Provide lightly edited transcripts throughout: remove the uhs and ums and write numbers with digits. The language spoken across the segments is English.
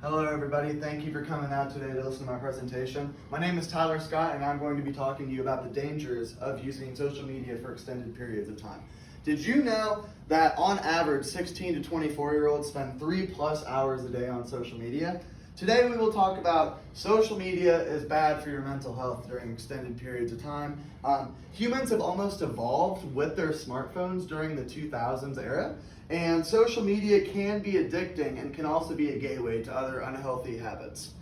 Hello everybody, thank you for coming out today to listen to my presentation. My name is Tyler Scott and I'm going to be talking to you about the dangers of using social media for extended periods of time. Did you know that on average 16 to 24-year-olds spend 3+ hours a day on social media? Today we will talk about social media is bad for your mental health during extended periods of time. Humans have almost evolved with their smartphones during the 2000s era, and social media can be addicting and can also be a gateway to other unhealthy habits.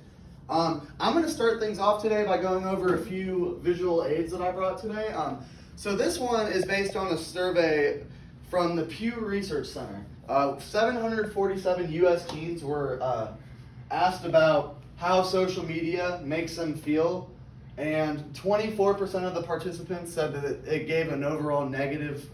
I'm going to start things off today by going over a few visual aids that I brought today. So this one is based on a survey from the Pew Research Center. 747 U.S. teens were asked about how social media makes them feel, and 24% of the participants said that it gave an overall negative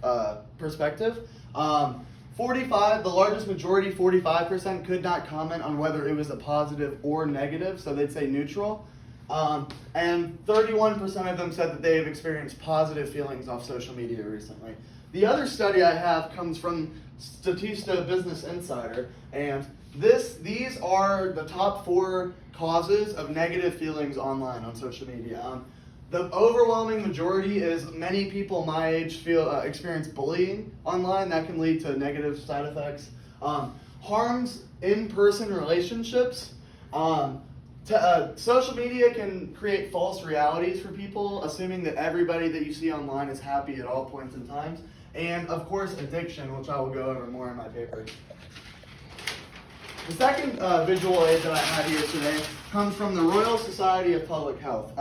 perspective. The largest majority, 45%, could not comment on whether it was a positive or negative, so they'd say neutral. And 31% of them said that they have experienced positive feelings off social media recently. The other study I have comes from Statista Business Insider, and these are the top 4 causes of negative feelings online on social media. The overwhelming majority is many people my age experience bullying online. That can lead to negative side effects. Harms in-person relationships. Social media can create false realities for people, assuming that everybody that you see online is happy at all points in time. And of course, addiction, which I will go over more in my paper. The second visual aid that I have here today comes from the Royal Society of Public Health.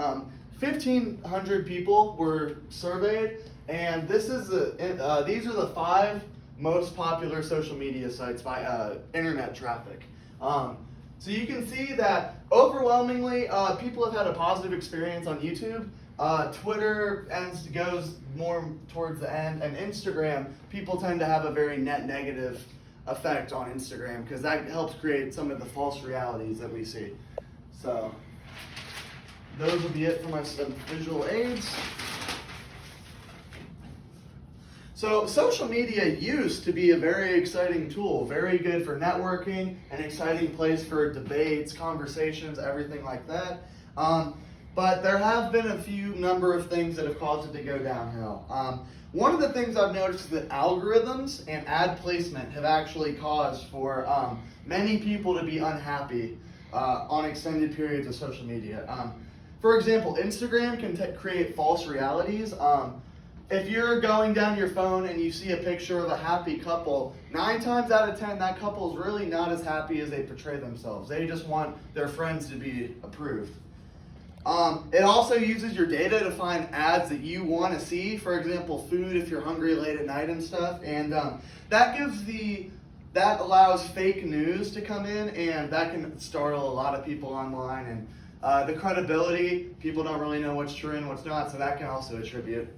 1,500 people were surveyed, and these are the 5 most popular social media sites by internet traffic. So you can see that overwhelmingly people have had a positive experience on YouTube. Twitter goes more towards the end, and Instagram, people tend to have a very net negative effect on Instagram because that helps create some of the false realities that we see. So those will be it for my visual aids. So social media used to be a very exciting tool, very good for networking, an exciting place for debates, conversations, everything like that. But there have been a number of things that have caused it to go downhill. One of the things I've noticed is that algorithms and ad placement have actually caused for many people to be unhappy on extended periods of social media. For example, Instagram can create false realities. If you're going down your phone and you see a picture of a happy couple, 9 times out of 10, that couple is really not as happy as they portray themselves. They just want their friends to be approved. It also uses your data to find ads that you want to see. For example, food if you're hungry late at night and stuff. And that allows fake news to come in, and that can startle a lot of people online. And the credibility, people don't really know what's true and what's not, so that can also attribute.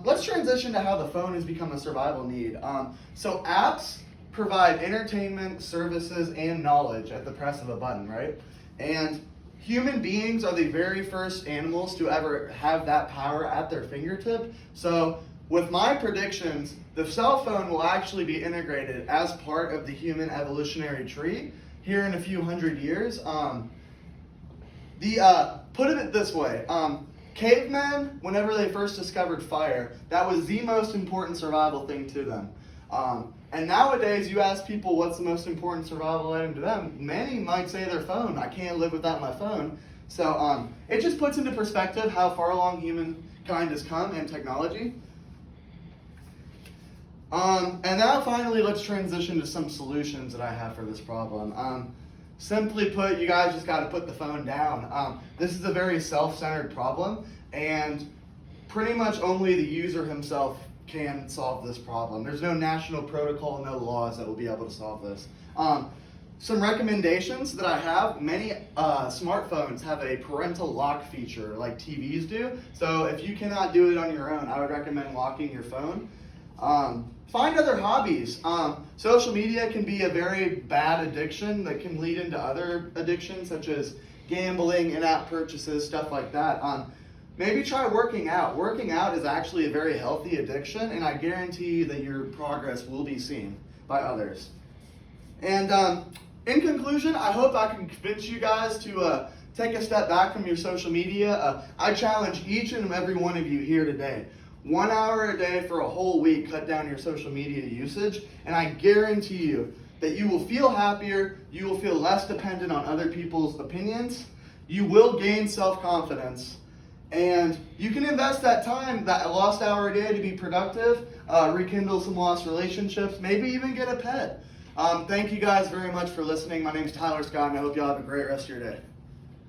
Let's transition to how the phone has become a survival need. So apps provide entertainment, services, and knowledge at the press of a button, right? And human beings are the very first animals to ever have that power at their fingertip. So with my predictions, the cell phone will actually be integrated as part of the human evolutionary tree here in a few hundred years. Put it this way, cavemen, whenever they first discovered fire, that was the most important survival thing to them. And nowadays, you ask people what's the most important survival item to them, many might say their phone. I can't live without my phone. So it just puts into perspective how far along humankind has come in technology. And now finally, let's transition to some solutions that I have for this problem. Simply put, you guys just got to put the phone down. This is a very self-centered problem, and pretty much only the user himself can solve this problem. There's no national protocol, no laws that will be able to solve this. Some recommendations that I have, many smartphones have a parental lock feature like TVs do. So if you cannot do it on your own, I would recommend locking your phone. Find other hobbies. Social media can be a very bad addiction that can lead into other addictions such as gambling, in-app purchases, stuff like that. Maybe try working out. Working out is actually a very healthy addiction, and I guarantee you that your progress will be seen by others. And In conclusion, I hope I can convince you guys to take a step back from your social media. I challenge each and every one of you here today. 1 hour a day for a whole week, cut down your social media usage, and I guarantee you that you will feel happier, you will feel less dependent on other people's opinions, you will gain self-confidence, and you can invest that time, that lost hour a day, to be productive, rekindle some lost relationships, maybe even get a pet. Thank you guys very much for listening. My name's Tyler Scott, and I hope you all have a great rest of your day.